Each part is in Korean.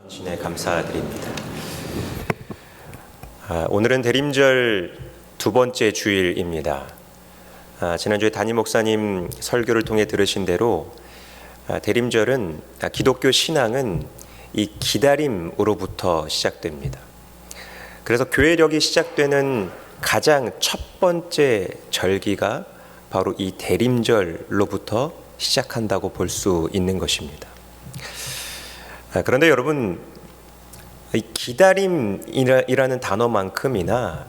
신에 감사드립니다. 오늘은 대림절 두 번째 주일입니다. 지난주에 담임 목사님 설교를 통해 들으신 대로 대림절은 기독교 신앙은 이 기다림으로부터 시작됩니다. 그래서 교회력이 시작되는 가장 첫 번째 절기가 바로 이 대림절로부터 시작한다고 볼 수 있는 것입니다. 그런데 여러분, 이 기다림이라는 단어만큼이나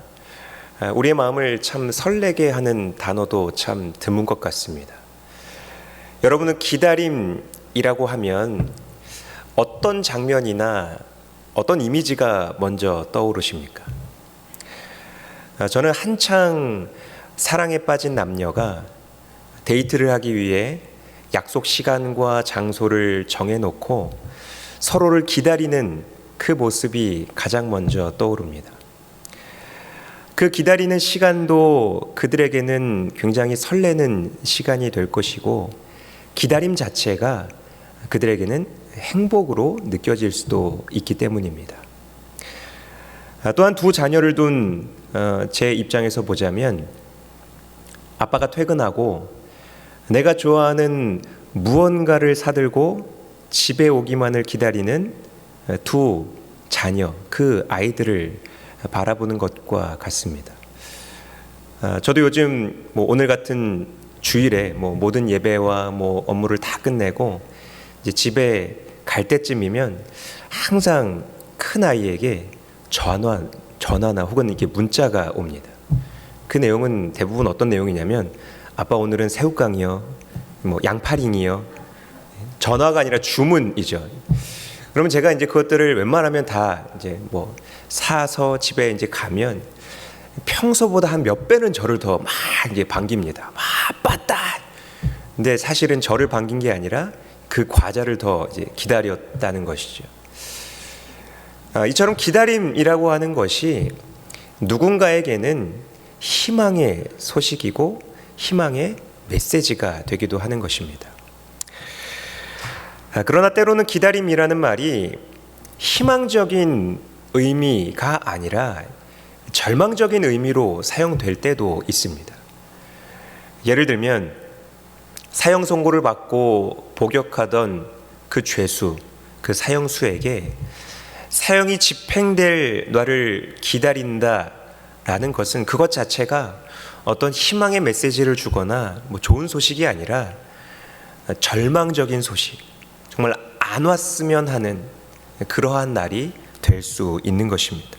우리의 마음을 참 설레게 하는 단어도 참 드문 것 같습니다. 여러분은 기다림이라고 하면 어떤 장면이나 어떤 이미지가 먼저 떠오르십니까? 저는 한창 사랑에 빠진 남녀가 데이트를 하기 위해 약속 시간과 장소를 정해놓고 서로를 기다리는 그 모습이 가장 먼저 떠오릅니다. 그 기다리는 시간도 그들에게는 굉장히 설레는 시간이 될 것이고, 기다림 자체가 그들에게는 행복으로 느껴질 수도 있기 때문입니다. 또한 두 자녀를 둔 제 입장에서 보자면, 아빠가 퇴근하고 내가 좋아하는 무언가를 사들고 집에 오기만을 기다리는 두 자녀, 그 아이들을 바라보는 것과 같습니다. 저도 요즘 오늘 같은 주일에 모든 예배와 업무를 다 끝내고 이제 집에 갈 때쯤이면 항상 큰 아이에게 전화나 혹은 이렇게 문자가 옵니다. 그 내용은 대부분 어떤 내용이냐면, 아빠 오늘은 새우깡이요, 양파링이요. 전화가 아니라 주문이죠. 그러면 제가 이제 그것들을 웬만하면 다 이제 사서 집에 이제 가면 평소보다 한 몇 배는 저를 더 막 이제 반깁니다. 빠따. 근데 사실은 저를 반긴 게 아니라 그 과자를 더 이제 기다렸다는 것이죠. 이처럼 기다림이라고 하는 것이 누군가에게는 희망의 소식이고 희망의 메시지가 되기도 하는 것입니다. 그러나 때로는 기다림이라는 말이 희망적인 의미가 아니라 절망적인 의미로 사용될 때도 있습니다. 예를 들면 사형 선고를 받고 복역하던 그 죄수, 그 사형수에게 사형이 집행될 날을 기다린다라는 것은 그것 자체가 어떤 희망의 메시지를 주거나 좋은 소식이 아니라 절망적인 소식, 정말 안 왔으면 하는 그러한 날이 될 수 있는 것입니다.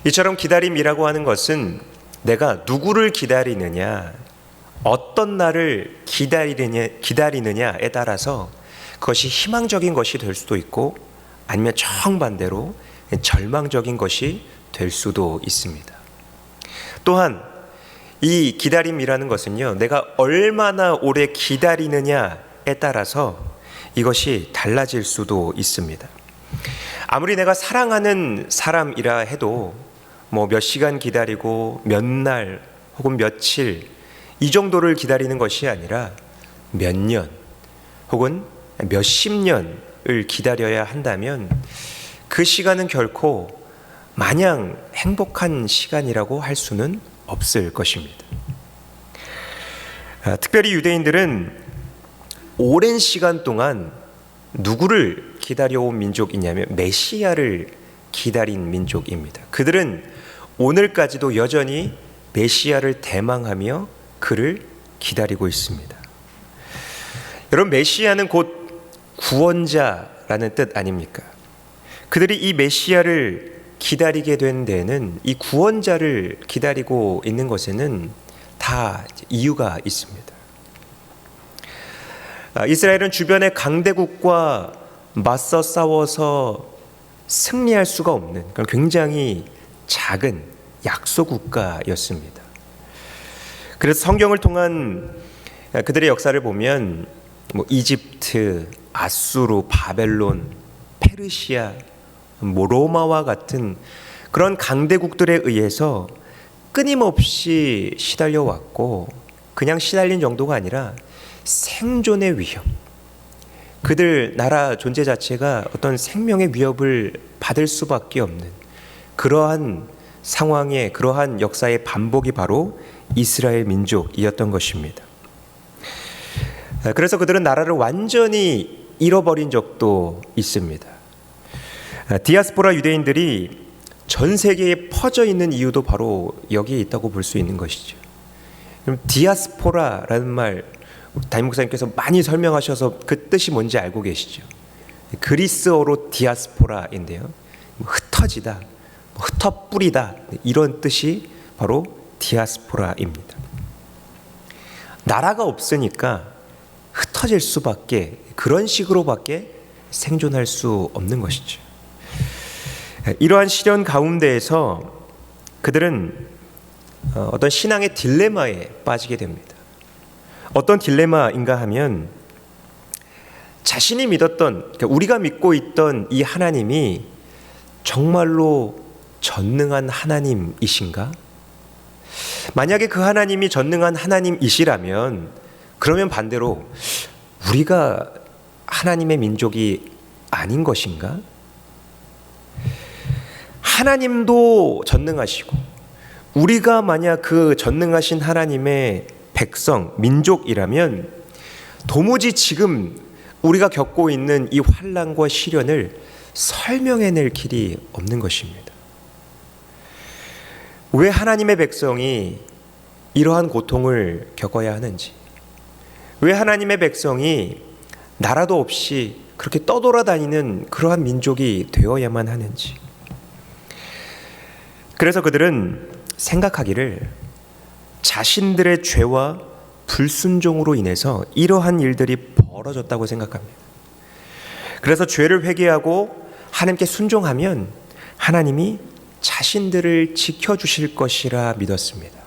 이처럼 기다림이라고 하는 것은 내가 누구를 기다리느냐, 어떤 날을 기다리느냐에 따라서 그것이 희망적인 것이 될 수도 있고, 아니면 정반대로 절망적인 것이 될 수도 있습니다. 또한 이 기다림이라는 것은요, 내가 얼마나 오래 기다리느냐에 따라서 이것이 달라질 수도 있습니다. 아무리 내가 사랑하는 사람이라 해도 몇 시간 기다리고 몇 날 혹은 며칠 이 정도를 기다리는 것이 아니라 몇 년 혹은 몇십 년을 기다려야 한다면 그 시간은 결코 마냥 행복한 시간이라고 할 수는 없을 것입니다. 특별히 유대인들은 오랜 시간 동안 누구를 기다려온 민족이냐면 메시아를 기다린 민족입니다. 그들은 오늘까지도 여전히 메시아를 대망하며 그를 기다리고 있습니다. 여러분, 메시아는 곧 구원자라는 뜻 아닙니까? 그들이 이 메시아를 기다리게 된 데는, 이 구원자를 기다리고 있는 것에는 다 이유가 있습니다. 이스라엘은 주변의 강대국과 맞서 싸워서 승리할 수가 없는 그런 굉장히 작은 약소 국가였습니다. 그래서 성경을 통한 그들의 역사를 보면 이집트, 아수르, 바벨론, 페르시아, 로마와 같은 그런 강대국들에 의해서 끊임없이 시달려왔고, 그냥 시달린 정도가 아니라 생존의 위협, 그들 나라 존재 자체가 어떤 생명의 위협을 받을 수밖에 없는 그러한 상황의 그러한 역사의 반복이 바로 이스라엘 민족이었던 것입니다. 그래서 그들은 나라를 완전히 잃어버린 적도 있습니다. 디아스포라 유대인들이 전 세계에 퍼져 있는 이유도 바로 여기에 있다고 볼 수 있는 것이죠. 그럼 디아스포라라는 말 담임 목사님께서 많이 설명하셔서 그 뜻이 뭔지 알고 계시죠? 그리스어로 디아스포라인데요. 흩어지다, 흩어뿌리다 이런 뜻이 바로 디아스포라입니다. 나라가 없으니까 흩어질 수밖에 그런 식으로밖에 생존할 수 없는 것이죠. 이러한 시련 가운데에서 그들은 어떤 신앙의 딜레마에 빠지게 됩니다. 어떤 딜레마인가 하면 자신이 믿었던, 그러니까 우리가 믿고 있던 이 하나님이 정말로 전능한 하나님이신가? 만약에 그 하나님이 전능한 하나님이시라면 그러면 반대로 우리가 하나님의 민족이 아닌 것인가? 하나님도 전능하시고 우리가 만약 그 전능하신 하나님의 백성, 민족이라면 도무지 지금 우리가 겪고 있는 이 환난과 시련을 설명해낼 길이 없는 것입니다. 왜 하나님의 백성이 이러한 고통을 겪어야 하는지, 왜 하나님의 백성이 나라도 없이 그렇게 떠돌아다니는 그러한 민족이 되어야만 하는지. 그래서 그들은 생각하기를 자신들의 죄와 불순종으로 인해서 이러한 일들이 벌어졌다고 생각합니다. 그래서 죄를 회개하고 하나님께 순종하면 하나님이 자신들을 지켜주실 것이라 믿었습니다.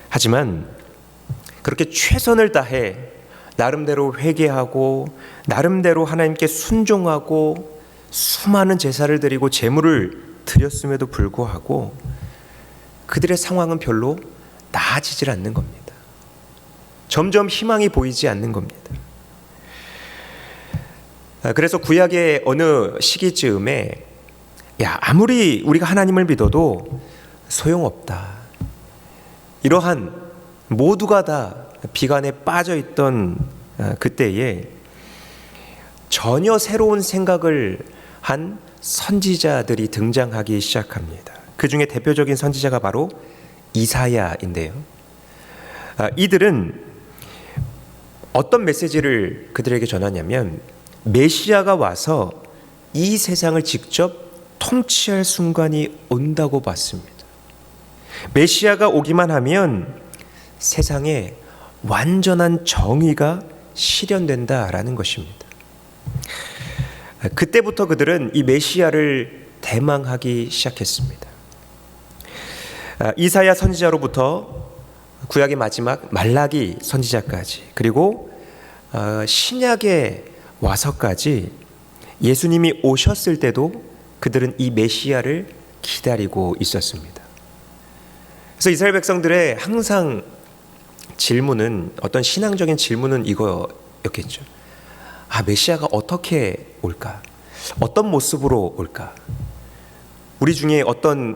하지만 그렇게 최선을 다해 나름대로 회개하고 나름대로 하나님께 순종하고 수많은 제사를 드리고 제물을 드렸음에도 불구하고 그들의 상황은 별로 나아지질 않는 겁니다. 점점 희망이 보이지 않는 겁니다. 그래서 구약의 어느 시기쯤에 아무리 우리가 하나님을 믿어도 소용없다. 이러한 모두가 다 비관에 빠져 있던 그때에 전혀 새로운 생각을 한 선지자들이 등장하기 시작합니다. 그 중에 대표적인 선지자가 바로 이사야인데요. 이들은 어떤 메시지를 그들에게 전하냐면 메시아가 와서 이 세상을 직접 통치할 순간이 온다고 봤습니다. 메시아가 오기만 하면 세상에 완전한 정의가 실현된다라는 것입니다. 그때부터 그들은 이 메시아를 대망하기 시작했습니다. 이사야 선지자로부터 구약의 마지막 말라기 선지자까지, 그리고 신약에 와서까지 예수님이 오셨을 때도 그들은 이 메시아를 기다리고 있었습니다. 그래서 이스라엘 백성들의 항상 질문은, 어떤 신앙적인 질문은 이거였겠죠. 메시아가 어떻게 올까? 어떤 모습으로 올까? 우리 중에 어떤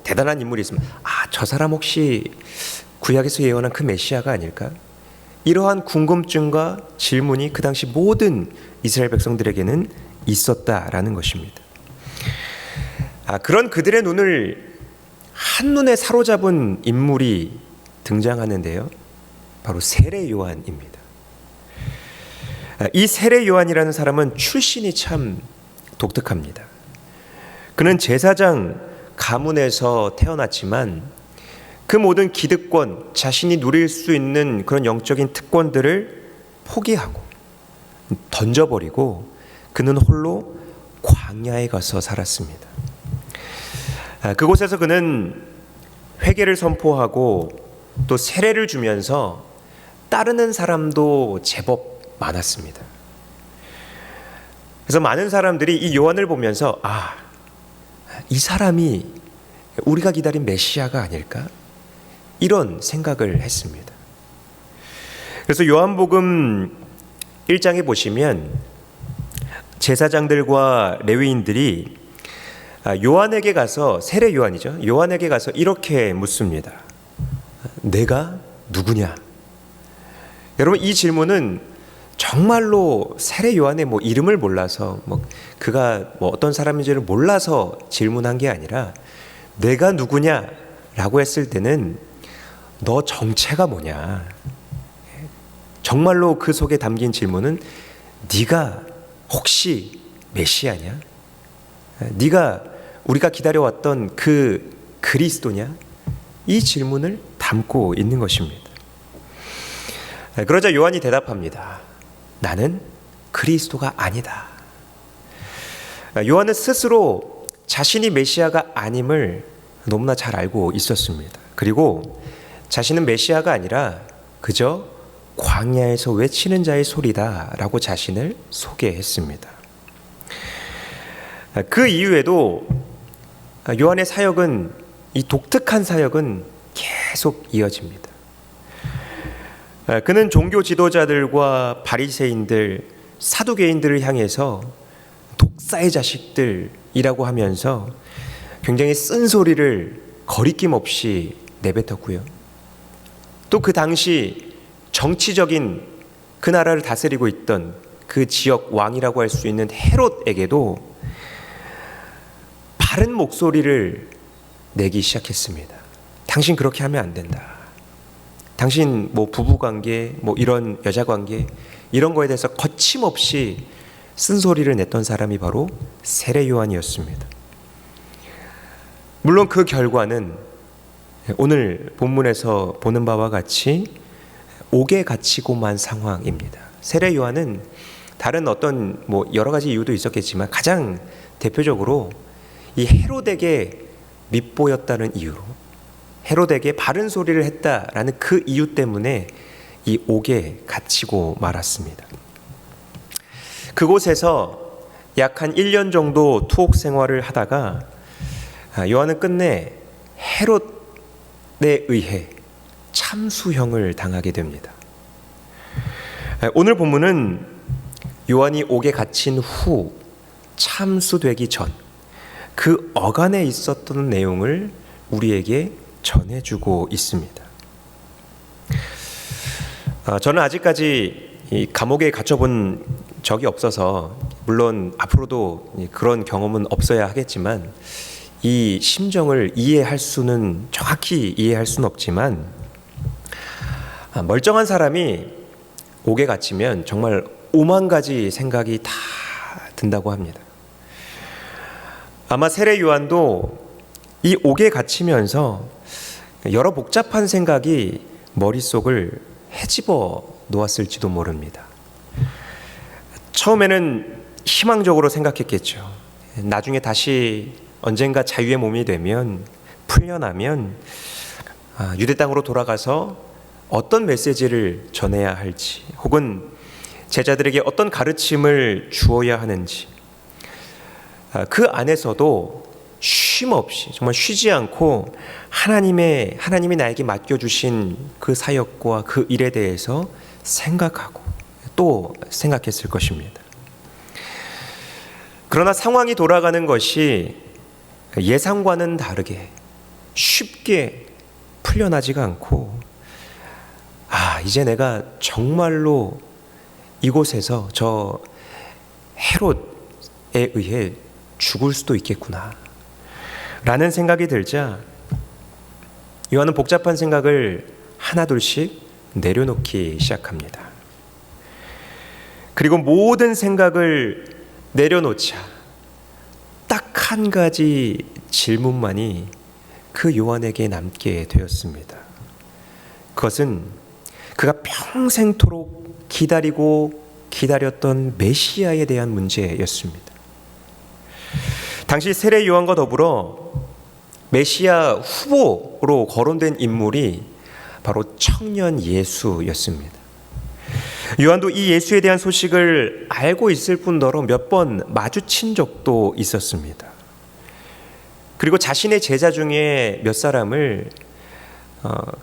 대단한 인물이 있으면 저 사람 혹시 구약에서 예언한 그 메시아가 아닐까? 이러한 궁금증과 질문이 그 당시 모든 이스라엘 백성들에게는 있었다라는 것입니다. 그런 그들의 눈을 한눈에 사로잡은 인물이 등장하는데요. 바로 세례 요한입니다. 이 세례 요한이라는 사람은 출신이 참 독특합니다. 그는 제사장 가문에서 태어났지만 그 모든 기득권, 자신이 누릴 수 있는 그런 영적인 특권들을 포기하고 던져버리고 그는 홀로 광야에 가서 살았습니다. 그곳에서 그는 회개를 선포하고 또 세례를 주면서 따르는 사람도 제법 많았습니다. 그래서 많은 사람들이 이 요한을 보면서 이 사람이 우리가 기다린 메시아가 아닐까? 이런 생각을 했습니다. 그래서 요한복음 1장에 보시면 제사장들과 레위인들이 요한에게 가서, 세례 요한이죠, 요한에게 가서 이렇게 묻습니다. 내가 누구냐? 여러분, 이 질문은 정말로 세례 요한의 이름을 몰라서 그가 어떤 사람인지를 몰라서 질문한 게 아니라, 내가 누구냐라고 했을 때는 너 정체가 뭐냐? 정말로 그 속에 담긴 질문은 네가 혹시 메시아냐? 네가 우리가 기다려왔던 그 그리스도냐? 이 질문을 담고 있는 것입니다. 그러자 요한이 대답합니다. 나는 그리스도가 아니다. 요한은 스스로 자신이 메시아가 아님을 너무나 잘 알고 있었습니다. 그리고 자신은 메시아가 아니라 그저 광야에서 외치는 자의 소리다라고 자신을 소개했습니다. 그 이후에도 요한의 사역은, 이 독특한 사역은 계속 이어집니다. 그는 종교 지도자들과 바리새인들, 사두개인들을 향해서 독사의 자식들이라고 하면서 굉장히 쓴소리를 거리낌 없이 내뱉었고요. 또 그 당시 정치적인, 그 나라를 다스리고 있던 그 지역 왕이라고 할 수 있는 헤롯에게도 바른 목소리를 내기 시작했습니다. 당신 그렇게 하면 안 된다. 당신 부부관계, 이런 여자관계, 이런 거에 대해서 거침없이 쓴소리를 냈던 사람이 바로 세례 요한이었습니다. 물론 그 결과는 오늘 본문에서 보는 바와 같이 옥에 갇히고 만 상황입니다. 세례 요한은 다른 어떤 여러 가지 이유도 있었겠지만 가장 대표적으로 이 헤롯에게 밉보였다는 이유로, 헤롯에게 바른 소리를 했다라는 그 이유 때문에 이 옥에 갇히고 말았습니다. 그곳에서 약 한 1년 정도 투옥 생활을 하다가 요한은 끝내 헤롯에 의해 참수형을 당하게 됩니다. 오늘 본문은 요한이 옥에 갇힌 후 참수되기 전 그 어간에 있었던 내용을 우리에게 전해주고 있습니다. 저는 아직까지 이 감옥에 갇혀본 적이 없어서, 물론 앞으로도 그런 경험은 없어야 하겠지만, 이 심정을 정확히 이해할 수는 없지만, 멀쩡한 사람이 옥에 갇히면 정말 오만 가지 생각이 다 든다고 합니다. 아마 세례 요한도 이 옥에 갇히면서 여러 복잡한 생각이 머릿속을 헤집어 놓았을지도 모릅니다. 처음에는 희망적으로 생각했겠죠. 나중에 다시 언젠가 자유의 몸이 되면, 풀려나면 유대 땅으로 돌아가서 어떤 메시지를 전해야 할지, 혹은 제자들에게 어떤 가르침을 주어야 하는지, 그 안에서도 쉼 없이, 정말 쉬지 않고 하나님이 나에게 맡겨주신 그 사역과 그 일에 대해서 생각하고 또 생각했을 것입니다. 그러나 상황이 돌아가는 것이 예상과는 다르게 쉽게 풀려나지가 않고, 이제 내가 정말로 이곳에서 저 헤롯에 의해 죽을 수도 있겠구나 라는 생각이 들자 요한은 복잡한 생각을 하나둘씩 내려놓기 시작합니다. 그리고 모든 생각을 내려놓자 딱 한 가지 질문만이 그 요한에게 남게 되었습니다. 그것은 그가 평생토록 기다렸던 메시아에 대한 문제였습니다. 당시 세례 요한과 더불어 메시아 후보로 거론된 인물이 바로 청년 예수였습니다. 요한도 이 예수에 대한 소식을 알고 있을 뿐더러 몇 번 마주친 적도 있었습니다. 그리고 자신의 제자 중에 몇 사람을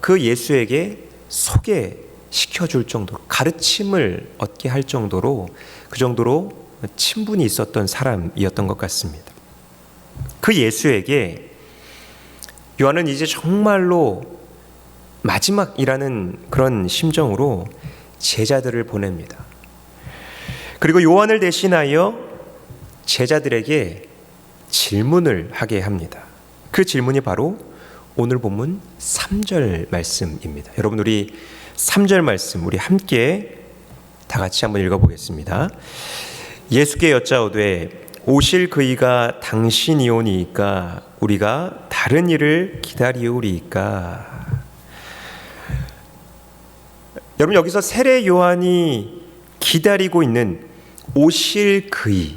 그 예수에게 소개해 시켜줄 정도로, 가르침을 얻게 할 정도로, 그 정도로 친분이 있었던 사람이었던 것 같습니다. 그 예수에게 요한은 이제 정말로 마지막이라는 그런 심정으로 제자들을 보냅니다. 그리고 요한을 대신하여 제자들에게 질문을 하게 합니다. 그 질문이 바로 오늘 본문 3절 말씀입니다. 여러분, 우리 3절 말씀 우리 함께 다 같이 한번 읽어보겠습니다. 예수께 여짜오되 오실 그이가 당신이오니이까 우리가 다른 이를 기다리오리이까. 여러분, 여기서 세례 요한이 기다리고 있는 오실 그이,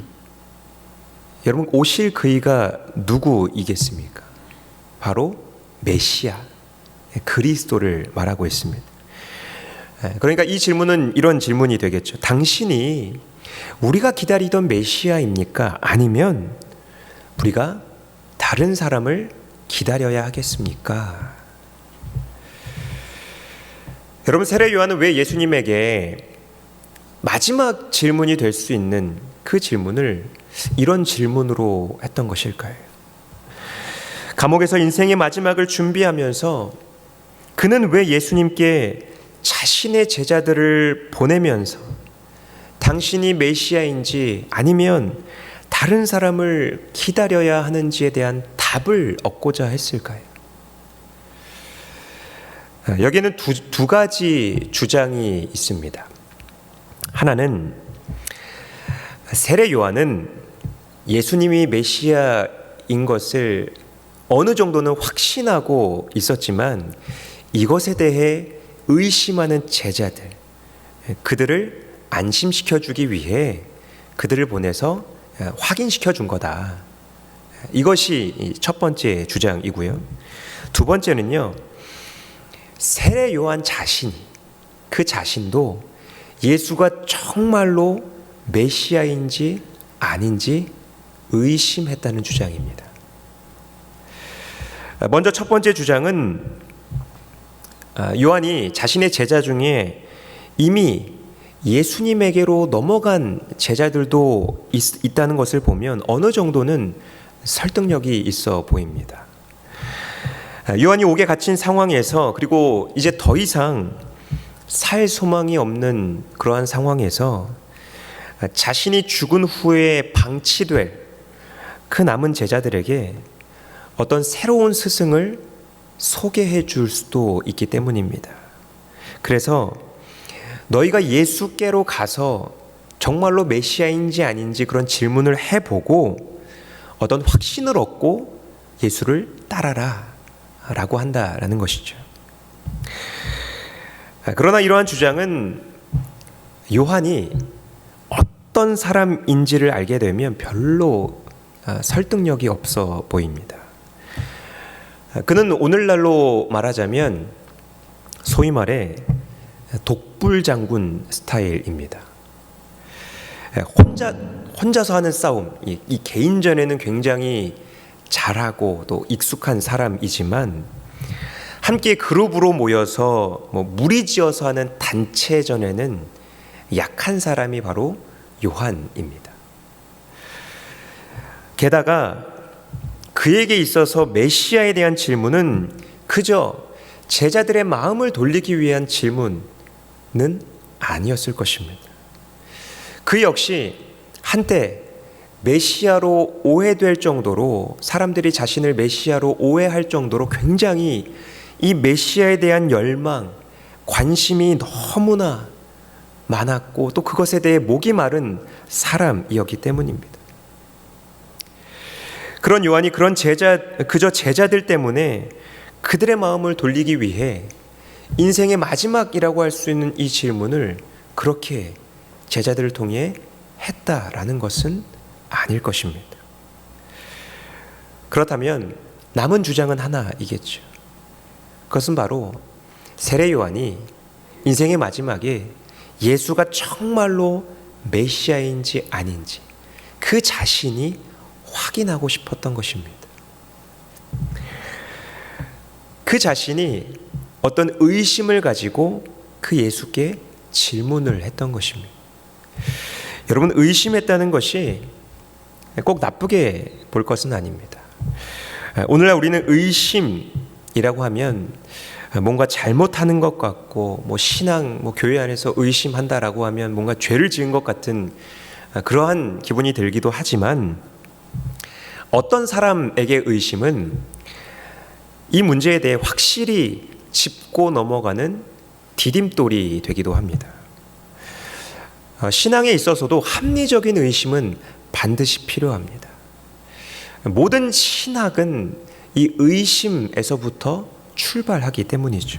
여러분, 오실 그이가 누구이겠습니까? 바로 메시아, 그리스도를 말하고 있습니다. 그러니까 이 질문은 이런 질문이 되겠죠. 당신이 우리가 기다리던 메시아입니까? 아니면 우리가 다른 사람을 기다려야 하겠습니까? 여러분, 세례 요한은 왜 예수님에게 마지막 질문이 될 수 있는 그 질문을 이런 질문으로 했던 것일까요? 감옥에서 인생의 마지막을 준비하면서 그는 왜 예수님께 자신의 제자들을 보내면서 당신이 메시아인지 아니면 다른 사람을 기다려야 하는지에 대한 답을 얻고자 했을까요? 여기에는 두 가지 주장이 있습니다. 하나는 세례 요한은 예수님이 메시아인 것을 어느 정도는 확신하고 있었지만 이것에 대해 의심하는 제자들, 그들을 안심시켜주기 위해 그들을 보내서 확인시켜 준 거다. 이것이 첫 번째 주장이고요. 두 번째는요, 세례 요한 자신이, 그 자신도 예수가 정말로 메시아인지 아닌지 의심했다는 주장입니다. 먼저 첫 번째 주장은 요한이 자신의 제자 중에 이미 예수님에게로 넘어간 제자들도 있다는 것을 보면 어느 정도는 설득력이 있어 보입니다. 요한이 옥에 갇힌 상황에서, 그리고 이제 더 이상 살 소망이 없는 그러한 상황에서 자신이 죽은 후에 방치될 그 남은 제자들에게 어떤 새로운 스승을 소개해 줄 수도 있기 때문입니다. 그래서 너희가 예수께로 가서 정말로 메시아인지 아닌지 그런 질문을 해보고 어떤 확신을 얻고 예수를 따라라 라고 한다라는 것이죠. 그러나 이러한 주장은 요한이 어떤 사람인지를 알게 되면 별로 설득력이 없어 보입니다. 그는 오늘날로 말하자면 소위 말해 독불장군 스타일입니다. 혼자서 하는 싸움, 이 개인전에는 굉장히 잘하고 또 익숙한 사람이지만 함께 그룹으로 모여서 무리지어서 하는 단체전에는 약한 사람이 바로 요한입니다. 게다가 그에게 있어서 메시아에 대한 질문은 그저 제자들의 마음을 돌리기 위한 질문은 아니었을 것입니다. 그 역시 한때 메시아로 오해될 정도로, 사람들이 자신을 메시아로 오해할 정도로 굉장히 이 메시아에 대한 열망, 관심이 너무나 많았고 또 그것에 대해 목이 마른 사람이었기 때문입니다. 그런 요한이 그저 제자들 때문에 그들의 마음을 돌리기 위해 인생의 마지막이라고 할 수 있는 이 질문을 그렇게 제자들을 통해 했다라는 것은 아닐 것입니다. 그렇다면 남은 주장은 하나이겠죠. 그것은 바로 세례 요한이 인생의 마지막에 예수가 정말로 메시아인지 아닌지 그 자신이 확인하고 싶었던 것입니다. 그 자신이 어떤 의심을 가지고 그 예수께 질문을 했던 것입니다. 여러분, 의심했다는 것이 꼭 나쁘게 볼 것은 아닙니다. 오늘날 우리는 의심이라고 하면 뭔가 잘못하는 것 같고, 신앙, 교회 안에서 의심한다라고 하면 뭔가 죄를 지은 것 같은 그러한 기분이 들기도 하지만, 어떤 사람에게 의심은 이 문제에 대해 확실히 짚고 넘어가는 디딤돌이 되기도 합니다. 신앙에 있어서도 합리적인 의심은 반드시 필요합니다. 모든 신학은 이 의심에서부터 출발하기 때문이죠.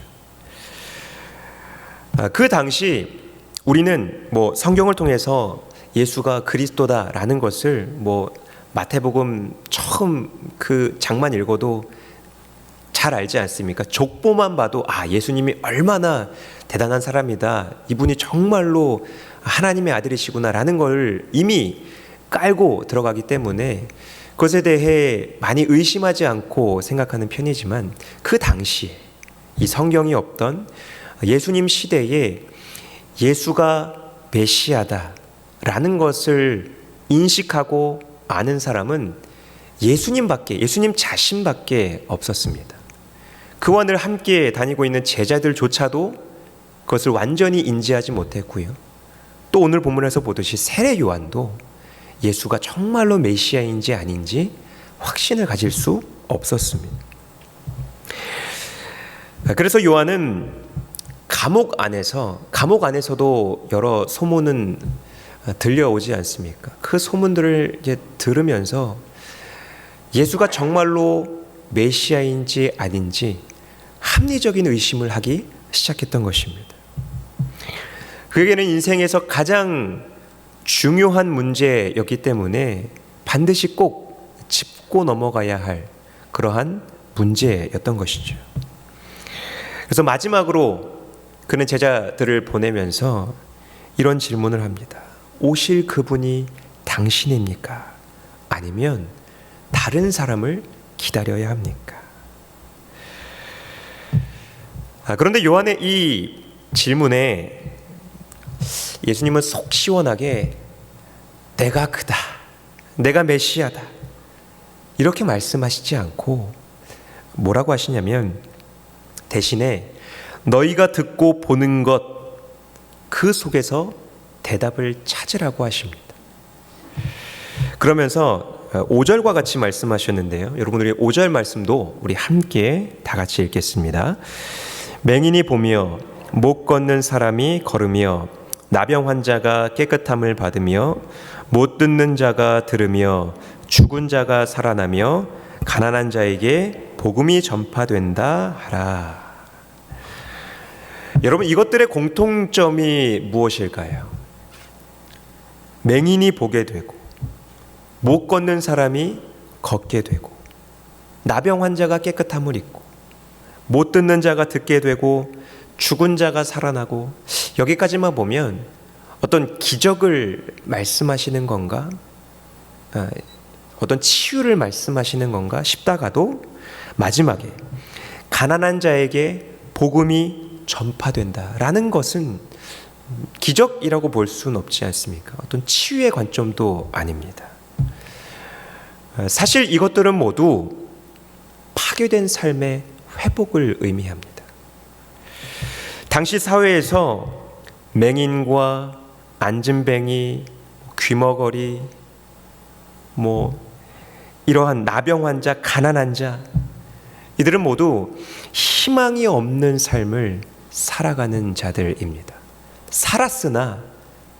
그 당시 우리는 성경을 통해서 예수가 그리스도다라는 것을 마태복음 처음 그 장만 읽어도 잘 알지 않습니까? 족보만 봐도 예수님이 얼마나 대단한 사람이다, 이분이 정말로 하나님의 아들이시구나라는 걸 이미 깔고 들어가기 때문에 그것에 대해 많이 의심하지 않고 생각하는 편이지만, 그 당시에 이 성경이 없던 예수님 시대에 예수가 메시아다라는 것을 인식하고 아는 사람은 예수님 자신밖에 없었습니다. 그와 늘 함께 다니고 있는 제자들조차도 그것을 완전히 인지하지 못했고요. 또 오늘 본문에서 보듯이 세례 요한도 예수가 정말로 메시아인지 아닌지 확신을 가질 수 없었습니다. 그래서 요한은 감옥 안에서도 여러 소문은 들려오지 않습니까? 그 소문들을 이제 들으면서 예수가 정말로 메시아인지 아닌지 합리적인 의심을 하기 시작했던 것입니다. 그에게는 인생에서 가장 중요한 문제였기 때문에 반드시 꼭 짚고 넘어가야 할 그러한 문제였던 것이죠. 그래서 마지막으로 그는 제자들을 보내면서 이런 질문을 합니다. 오실 그분이 당신입니까? 아니면 다른 사람을 기다려야 합니까? 그런데 요한의 이 질문에 예수님은 속 시원하게 내가 그다, 내가 메시아다, 이렇게 말씀하시지 않고 뭐라고 하시냐면, 대신에 너희가 듣고 보는 것, 그 속에서 대답을 찾으라고 하십니다. 그러면서 5절과 같이 말씀하셨는데요. 여러분, 우리 5절 말씀도 우리 함께 다 같이 읽겠습니다. 맹인이 보며 못 걷는 사람이 걸으며 나병 환자가 깨끗함을 받으며 못 듣는 자가 들으며 죽은 자가 살아나며 가난한 자에게 복음이 전파된다 하라. 여러분, 이것들의 공통점이 무엇일까요? 맹인이 보게 되고, 못 걷는 사람이 걷게 되고, 나병 환자가 깨끗함을 입고, 못 듣는 자가 듣게 되고, 죽은 자가 살아나고, 여기까지만 보면 어떤 기적을 말씀하시는 건가? 어떤 치유를 말씀하시는 건가 싶다가도 마지막에 가난한 자에게 복음이 전파된다라는 것은 기적이라고 볼 수는 없지 않습니까? 어떤 치유의 관점도 아닙니다. 사실 이것들은 모두 파괴된 삶의 회복을 의미합니다. 당시 사회에서 맹인과 안진뱅이, 귀머거리, 이러한 나병 환자, 가난한 자, 이들은 모두 희망이 없는 삶을 살아가는 자들입니다. 살았으나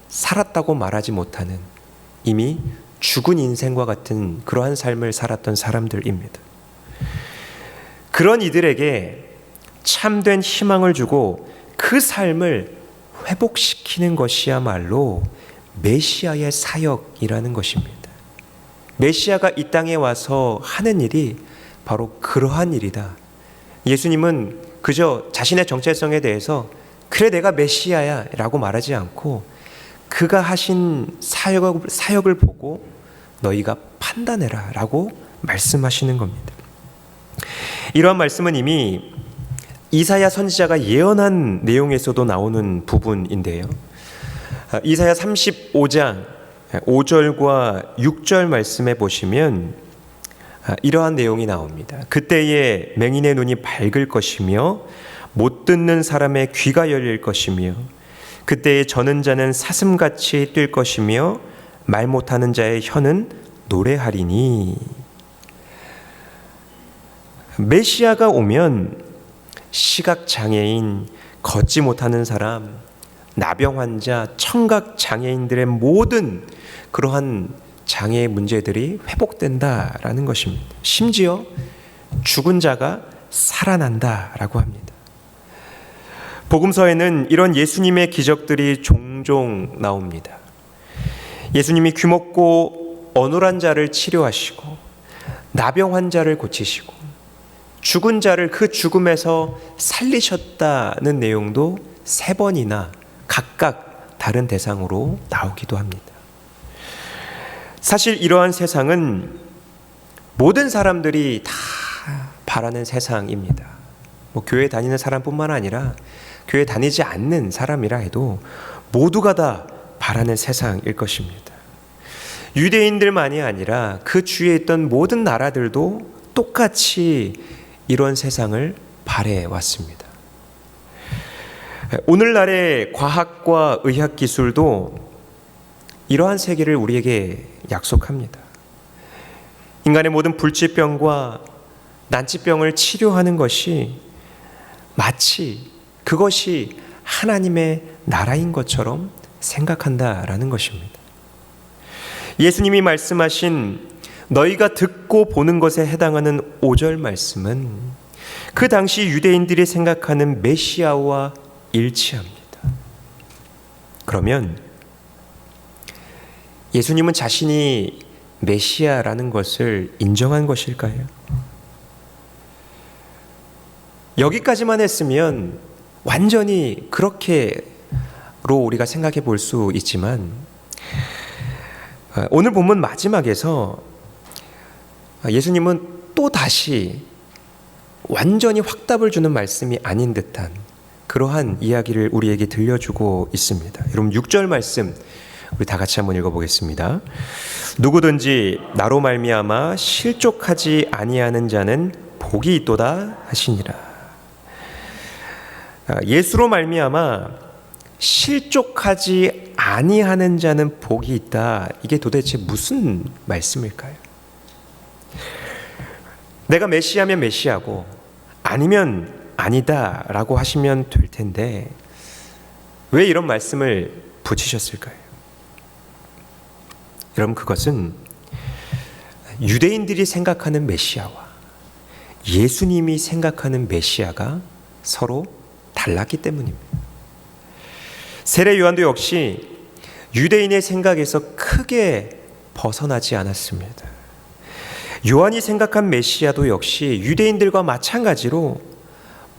살았다고 말하지 못하는, 이미 죽은 인생과 같은 그러한 삶을 살았던 사람들입니다. 그런 이들에게 참된 희망을 주고 그 삶을 회복시키는 것이야말로 메시아의 사역이라는 것입니다. 메시아가 이 땅에 와서 하는 일이 바로 그러한 일이다. 예수님은 그저 자신의 정체성에 대해서 그래 내가 메시아야 라고 말하지 않고 그가 하신 사역을 보고 너희가 판단해라 라고 말씀하시는 겁니다. 이러한 말씀은 이미 이사야 선지자가 예언한 내용에서도 나오는 부분인데요. 이사야 35장 5절과 6절 말씀에 보시면 이러한 내용이 나옵니다. 그때에 맹인의 눈이 밝을 것이며 못 듣는 사람의 귀가 열릴 것이며 그때에 저는 자는 사슴같이 뛸 것이며 말 못하는 자의 혀는 노래하리니. 메시아가 오면 시각장애인, 걷지 못하는 사람, 나병 환자, 청각 장애인들의 모든 그러한 장애의 문제들이 회복된다라는 것입니다. 심지어 죽은 자가 살아난다라고 합니다. 복음서에는 이런 예수님의 기적들이 종종 나옵니다. 예수님이 귀먹고 어눌한 자를 치료하시고 나병 환자를 고치시고 죽은 자를 그 죽음에서 살리셨다는 내용도 3번이나 각각 다른 대상으로 나오기도 합니다. 사실 이러한 세상은 모든 사람들이 다 바라는 세상입니다. 교회 다니는 사람뿐만 아니라 교회 다니지 않는 사람이라 해도 모두가 다 바라는 세상일 것입니다. 유대인들만이 아니라 그 주위에 있던 모든 나라들도 똑같이 이런 세상을 바래왔습니다. 오늘날의 과학과 의학 기술도 이러한 세계를 우리에게 약속합니다. 인간의 모든 불치병과 난치병을 치료하는 것이 마치 그것이 하나님의 나라인 것처럼 생각한다라는 것입니다. 예수님이 말씀하신 너희가 듣고 보는 것에 해당하는 5절 말씀은 그 당시 유대인들이 생각하는 메시아와 일치합니다. 그러면 예수님은 자신이 메시아라는 것을 인정한 것일까요? 여기까지만 했으면 완전히 그렇게로 우리가 생각해 볼 수 있지만 오늘 본문 마지막에서 예수님은 또 다시 완전히 확답을 주는 말씀이 아닌 듯한 그러한 이야기를 우리에게 들려주고 있습니다. 여러분 6절 말씀 우리 다 같이 한번 읽어보겠습니다. 누구든지 나로 말미암아 실족하지 아니하는 자는 복이 있도다 하시니라. 예수로 말미암아 실족하지 아니하는 자는 복이 있다. 이게 도대체 무슨 말씀일까요? 내가 메시아면 메시아고 아니면 아니다라고 하시면 될 텐데 왜 이런 말씀을 붙이셨을까요? 여러분 그것은 유대인들이 생각하는 메시아와 예수님이 생각하는 메시아가 서로 달랐기 때문입니다. 세례 요한도 역시 유대인의 생각에서 크게 벗어나지 않았습니다. 요한이 생각한 메시아도 역시 유대인들과 마찬가지로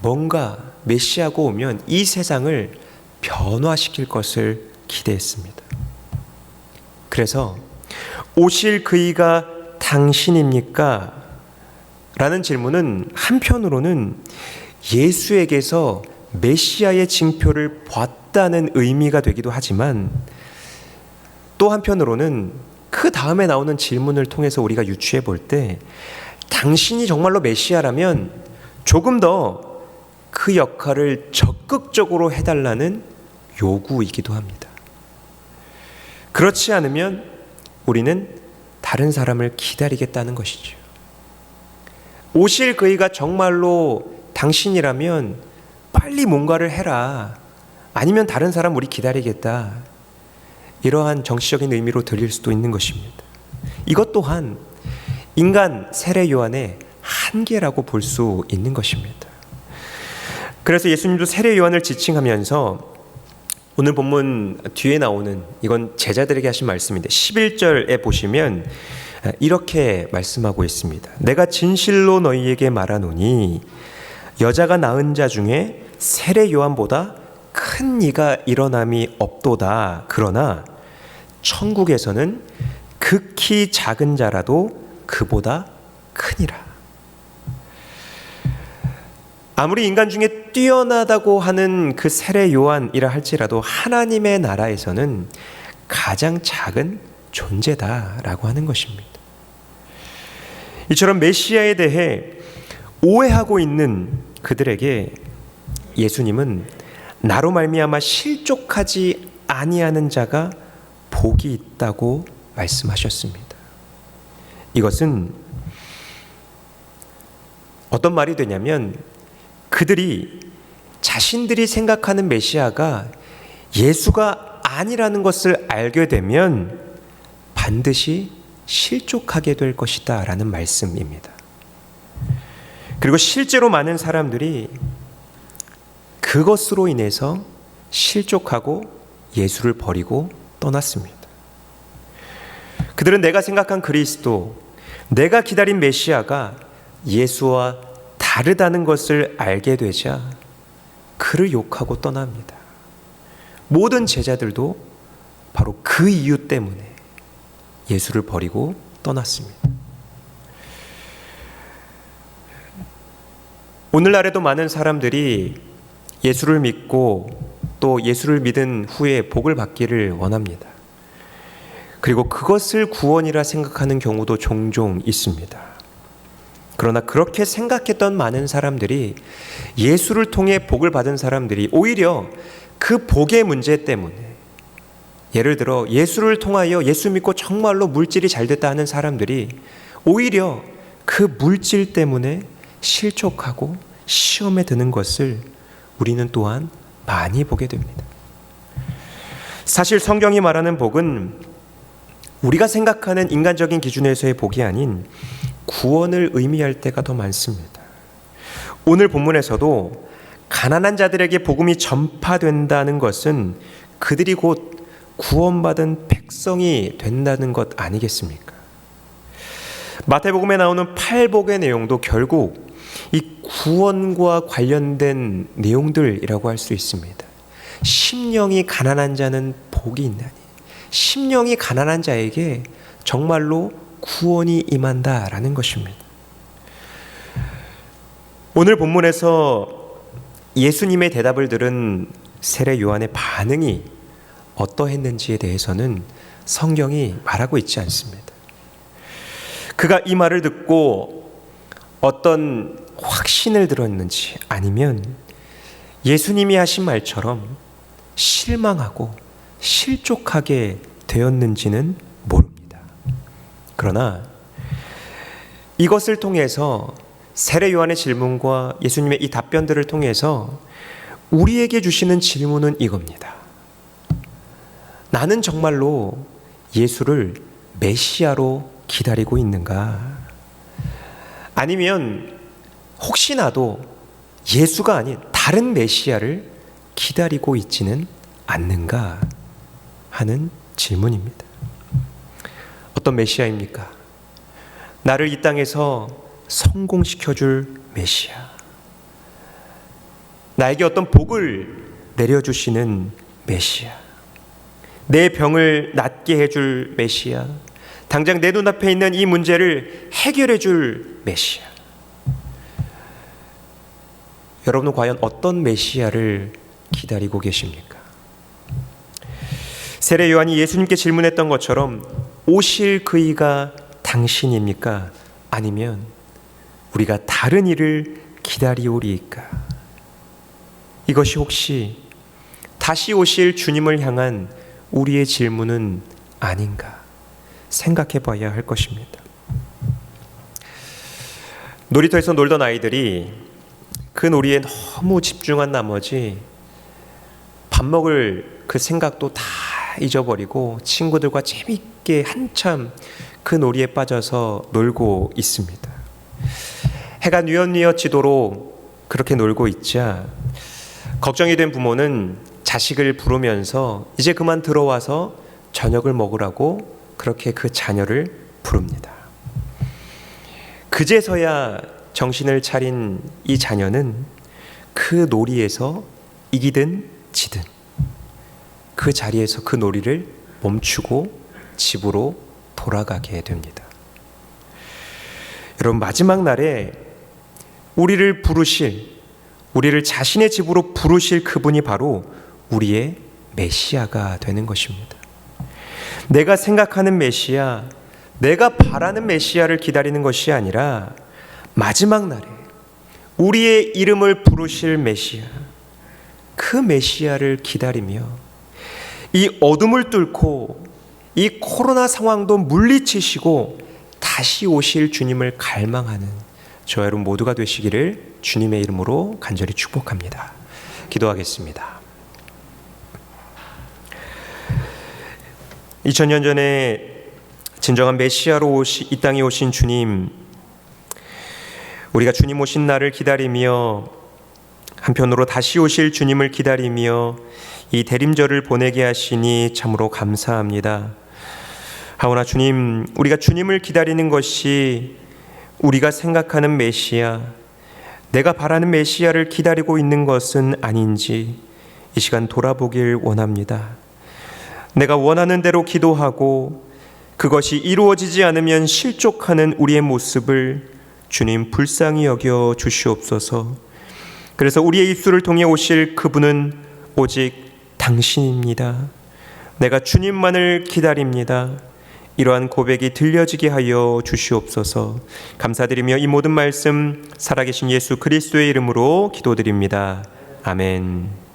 뭔가 메시아가 오면 이 세상을 변화시킬 것을 기대했습니다. 그래서 오실 그이가 당신입니까? 라는 질문은 한편으로는 예수에게서 메시아의 징표를 봤다는 의미가 되기도 하지만 또 한편으로는 그 다음에 나오는 질문을 통해서 우리가 유추해 볼 때 당신이 정말로 메시아라면 조금 더 그 역할을 적극적으로 해달라는 요구이기도 합니다. 그렇지 않으면 우리는 다른 사람을 기다리겠다는 것이죠. 오실 그이가 정말로 당신이라면 빨리 뭔가를 해라. 아니면 다른 사람 우리 기다리겠다. 이러한 정치적인 의미로 들릴 수도 있는 것입니다. 이것 또한 인간 세례 요한의 한계라고 볼 수 있는 것입니다. 그래서 예수님도 세례 요한을 지칭하면서 오늘 본문 뒤에 나오는 이건 제자들에게 하신 말씀인데 11절에 보시면 이렇게 말씀하고 있습니다. 내가 진실로 너희에게 말하노니 여자가 낳은 자 중에 세례 요한보다 큰 이가 일어남이 없도다. 그러나 천국에서는 극히 작은 자라도 그보다 크니라. 아무리 인간 중에 뛰어나다고 하는 그 세례 요한이라 할지라도 하나님의 나라에서는 가장 작은 존재다라고 하는 것입니다. 이처럼 메시아에 대해 오해하고 있는 그들에게 예수님은 나로 말미암아 실족하지 아니하는 자가 복이 있다고 말씀하셨습니다. 이것은 어떤 말이 되냐면 그들이 자신들이 생각하는 메시아가 예수가 아니라는 것을 알게 되면 반드시 실족하게 될 것이다 라는 말씀입니다. 그리고 실제로 많은 사람들이 그것으로 인해서 실족하고 예수를 버리고 떠났습니다. 그들은 내가 생각한 그리스도, 내가 기다린 메시아가 예수와 다르다는 것을 알게 되자 그를 욕하고 떠납니다. 모든 제자들도 바로 그 이유 때문에 예수를 버리고 떠났습니다. 오늘날에도 많은 사람들이 예수를 믿고 또 예수를 믿은 후에 복을 받기를 원합니다. 그리고 그것을 구원이라 생각하는 경우도 종종 있습니다. 그러나 그렇게 생각했던 많은 사람들이 예수를 통해 복을 받은 사람들이 오히려 그 복의 문제 때문에, 예를 들어 예수를 통하여 예수 믿고 정말로 물질이 잘 됐다 하는 사람들이 오히려 그 물질 때문에 실족하고 시험에 드는 것을 우리는 또한 많이 보게 됩니다. 사실 성경이 말하는 복은 우리가 생각하는 인간적인 기준에서의 복이 아닌 구원을 의미할 때가 더 많습니다. 오늘 본문에서도 가난한 자들에게 복음이 전파된다는 것은 그들이 곧 구원받은 백성이 된다는 것 아니겠습니까? 마태복음에 나오는 팔복의 내용도 결국 이 구원과 관련된 내용들이라고 할 수 있습니다. 심령이 가난한 자는 복이 있나니, 심령이 가난한 자에게 정말로 구원이 임한다라는 것입니다. 오늘 본문에서 예수님의 대답을 들은 세례 요한의 반응이 어떠했는지에 대해서는 성경이 말하고 있지 않습니다. 그가 이 말을 듣고 어떤 확신을 들었는지 아니면 예수님이 하신 말처럼 실망하고 실족하게 되었는지는 모릅니다. 그러나 이것을 통해서 세례 요한의 질문과 예수님의 이 답변들을 통해서 우리에게 주시는 질문은 이겁니다. 나는 정말로 예수를 메시아로 기다리고 있는가? 아니면 혹시나도 예수가 아닌 다른 메시아를 기다리고 있지는 않는가 하는 질문입니다. 어떤 메시아입니까? 나를 이 땅에서 성공시켜줄 메시아, 나에게 어떤 복을 내려주시는 메시아, 내 병을 낫게 해줄 메시아, 당장 내 눈앞에 있는 이 문제를 해결해줄 메시아. 여러분은 과연 어떤 메시아를 기다리고 계십니까? 세례 요한이 예수님께 질문했던 것처럼 오실 그이가 당신입니까? 아니면 우리가 다른 이를 기다리오리이까? 이것이 혹시 다시 오실 주님을 향한 우리의 질문은 아닌가 생각해 봐야 할 것입니다. 놀이터에서 놀던 아이들이 그 놀이에 너무 집중한 나머지 밥 먹을 그 생각도 다 잊어버리고 친구들과 재미있게 한참 그 놀이에 빠져서 놀고 있습니다. 해가 뉘엿뉘엿지도록 그렇게 놀고 있자 걱정이 된 부모는 자식을 부르면서 이제 그만 들어와서 저녁을 먹으라고 그렇게 그 자녀를 부릅니다. 그제서야 정신을 차린 이 자녀는 그 놀이에서 이기든 지든 그 자리에서 그 놀이를 멈추고 집으로 돌아가게 됩니다. 여러분, 마지막 날에 우리를 부르실, 우리를 자신의 집으로 부르실 그분이 바로 우리의 메시아가 되는 것입니다. 내가 생각하는 메시아, 내가 바라는 메시아를 기다리는 것이 아니라 마지막 날에 우리의 이름을 부르실 메시아, 그 메시아를 기다리며 이 어둠을 뚫고 이 코로나 상황도 물리치시고 다시 오실 주님을 갈망하는 저 여러분 모두가 되시기를 주님의 이름으로 간절히 축복합니다. 기도하겠습니다. 2000년 전에 진정한 메시아로 이 땅에 오신 주님, 우리가 주님 오신 날을 기다리며 한편으로 다시 오실 주님을 기다리며 이 대림절을 보내게 하시니 참으로 감사합니다. 하오나 주님, 우리가 주님을 기다리는 것이 우리가 생각하는 메시아, 내가 바라는 메시아를 기다리고 있는 것은 아닌지 이 시간 돌아보길 원합니다. 내가 원하는 대로 기도하고 그것이 이루어지지 않으면 실족하는 우리의 모습을 주님 불쌍히 여겨 주시옵소서. 그래서 우리의 입술을 통해 오실 그분은 오직 당신입니다. 내가 주님만을 기다립니다. 이러한 고백이 들려지게 하여 주시옵소서. 감사드리며 이 모든 말씀 살아계신 예수 그리스도의 이름으로 기도드립니다. 아멘.